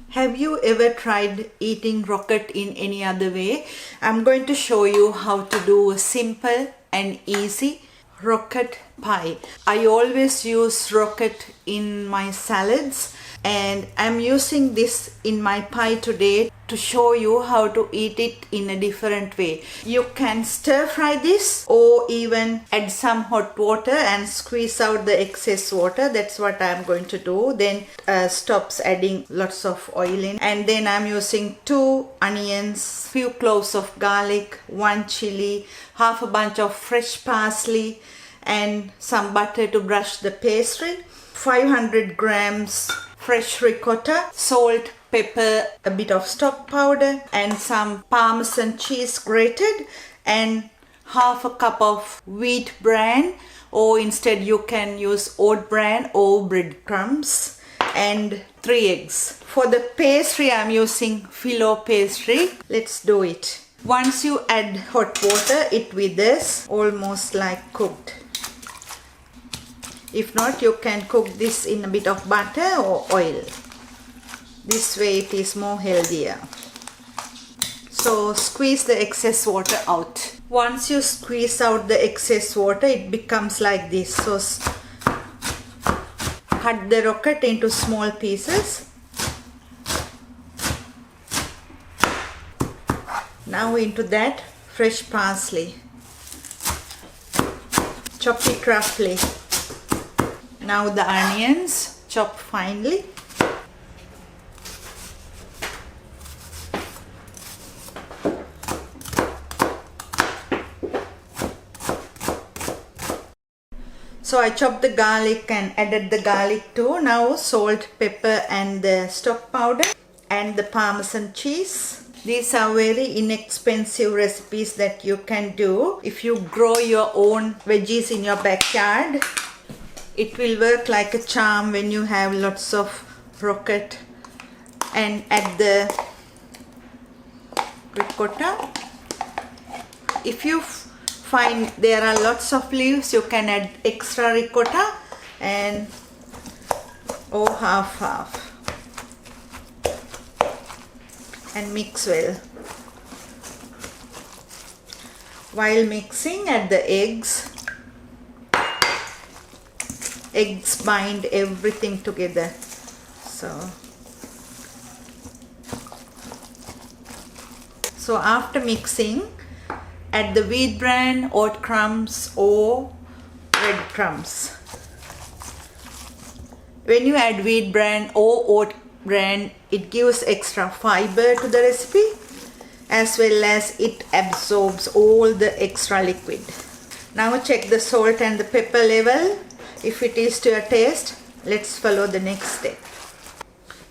Have you ever tried eating rocket in any other way? I'm going to show you how to do a simple and easy rocket pie. I always use rocket in my salads and I'm using this in my pie today to show you how to eat it in a different way. You can stir fry this or even add some hot water and squeeze out the excess water. That's what I'm going to do. Then stops adding lots of oil in, and then I'm using 2 onions, few cloves of garlic, 1 chilli, half a bunch of fresh parsley, and some butter to brush the pastry, 500 grams fresh ricotta, salt, pepper, a bit of stock powder, and some Parmesan cheese grated, and half a cup of wheat bran, or instead you can use oat bran or breadcrumbs, and 3 eggs. For the pastry I'm using Filo pastry. Let's do it. Once you add hot water, it withers almost like cooked. If not, you can cook this in a bit of butter or oil. This way it is more healthier. So squeeze the excess water out. Once you squeeze out the excess water, it becomes like this. So cut the rocket into small pieces. Now into that fresh parsley. Chop it roughly. Now the onions, chop finely. So I chopped the garlic and added the garlic too. Now salt, pepper and the stock powder and the Parmesan cheese. These are very inexpensive recipes that you can do if you grow your own veggies in your backyard. It will work like a charm when you have lots of rocket. And add the ricotta. If you find there are lots of leaves, you can add extra ricotta and half and mix well. While mixing, add the eggs. Eggs bind everything together. So after mixing, add the wheat bran, oat crumbs or breadcrumbs. When you add wheat bran or oat bran, it gives extra fiber to the recipe as well as it absorbs all the extra liquid. Now check the salt and the pepper level. If it is to your taste, let's follow the next step.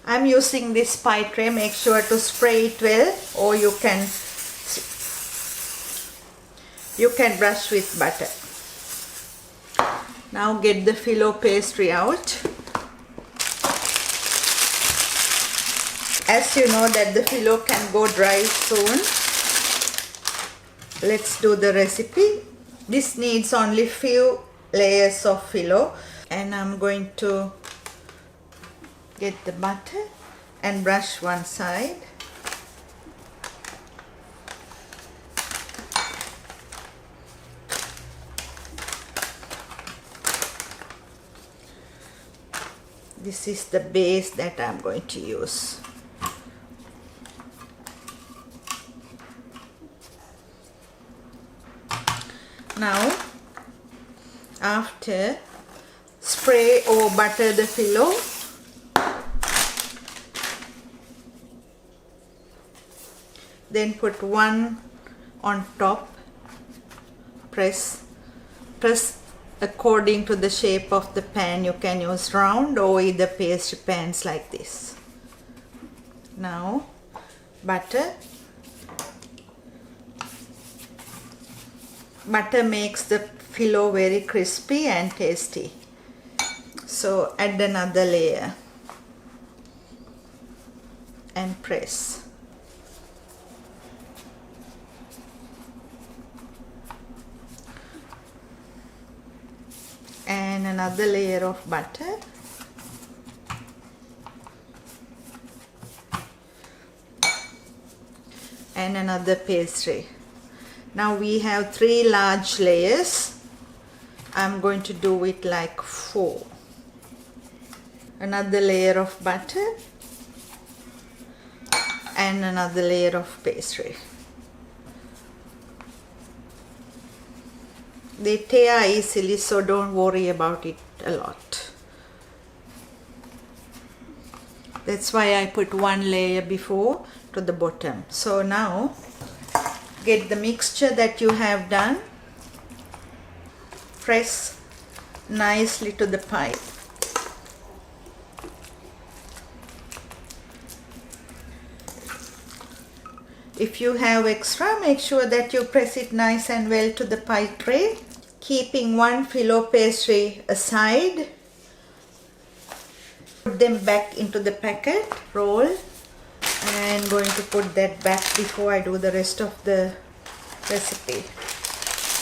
I'm using this pie tray. Make sure to spray it well, or you can brush with butter. Now get the Filo pastry out. As you know that the Filo can go dry soon. Let's do the recipe. This needs only few layers of Filo, and I'm going to get the butter and brush one side. This is the base that I'm going to use. Now, after spray or butter the Filo, then put one on top, press according to the shape of the pan. You can use round or either pastry pans like this. Now butter makes the Filo very crispy and tasty. So add another layer and press. And another layer of butter. and another pastry. Now we have 3 large layers. I'm going to do it like 4. Another layer of butter and another layer of pastry. They tear easily, so don't worry about it a lot. That's why I put 1 layer before to the bottom. So now get the mixture that you have done, press nicely to the pie. If you have extra, make sure that you press it nice and well to the pie tray. Keeping 1 Filo pastry aside, put them back into the packet, roll, and going to put that back before I do the rest of the recipe.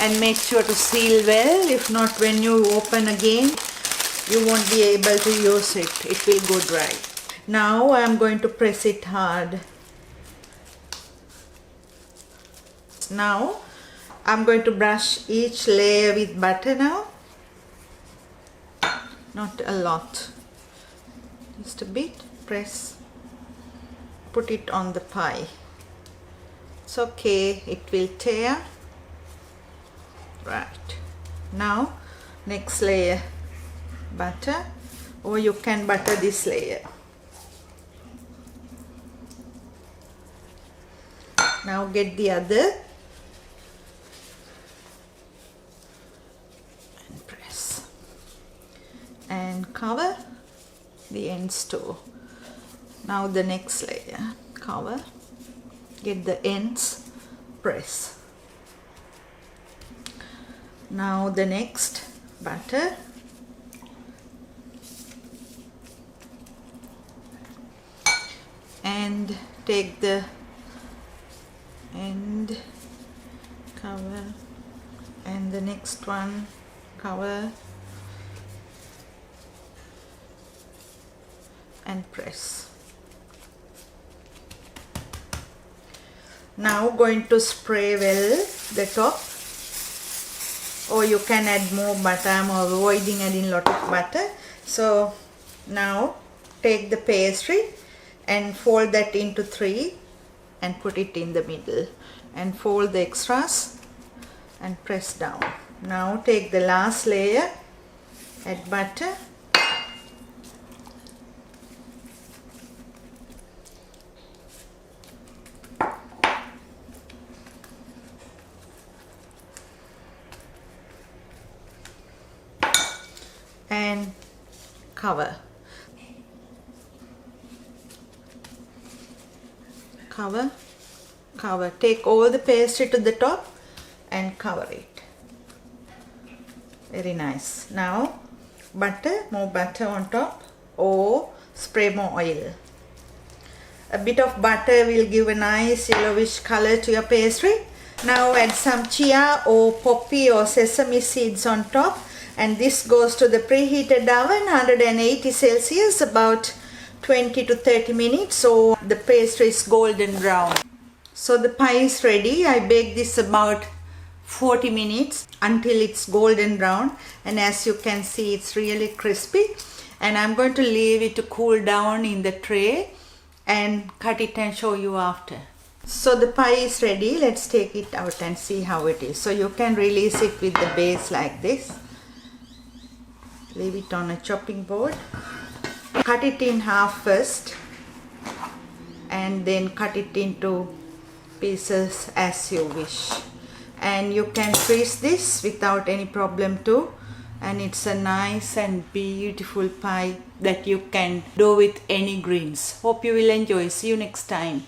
And make sure to seal well, if not when you open again, you won't be able to use it. It will go dry. Now I'm going to press it hard. Now I'm going to brush each layer with butter now. Not a lot, just a bit. Press, put it on the pie. It's okay, it will tear. Right, now next layer butter, or you can butter this layer. Now get the other and press and cover the ends too. Now the next layer, cover, get the ends, press. Now the next butter, and take the end, cover, and the next one, cover, and press. Now going to spray well the top, or you can add more butter. I'm avoiding adding lot of butter. So now take the pastry and fold that into 3 and put it in the middle, and fold the extras and press down. Now take the last layer, add butter, and cover. Cover, cover. Take all the pastry to the top and cover it. Very nice. Now butter, more butter on top, or spray more oil. A bit of butter will give a nice yellowish color to your pastry. Now add some chia or poppy or sesame seeds on top, and this goes to the preheated oven, 180 Celsius, about 20 to 30 minutes, so the pastry is golden brown. So the pie is ready. I baked this about 40 minutes until it's golden brown, and as you can see, it's really crispy. And I'm going to leave it to cool down in the tray and cut it and show you after. So the pie is ready. Let's take it out and see how it is. So you can release it with the base like this. Leave it on a chopping board. Cut it in half first, and then cut it into pieces as you wish. And you can freeze this without any problem too. And it's a nice and beautiful pie that you can do with any greens. Hope you will enjoy. See you next time.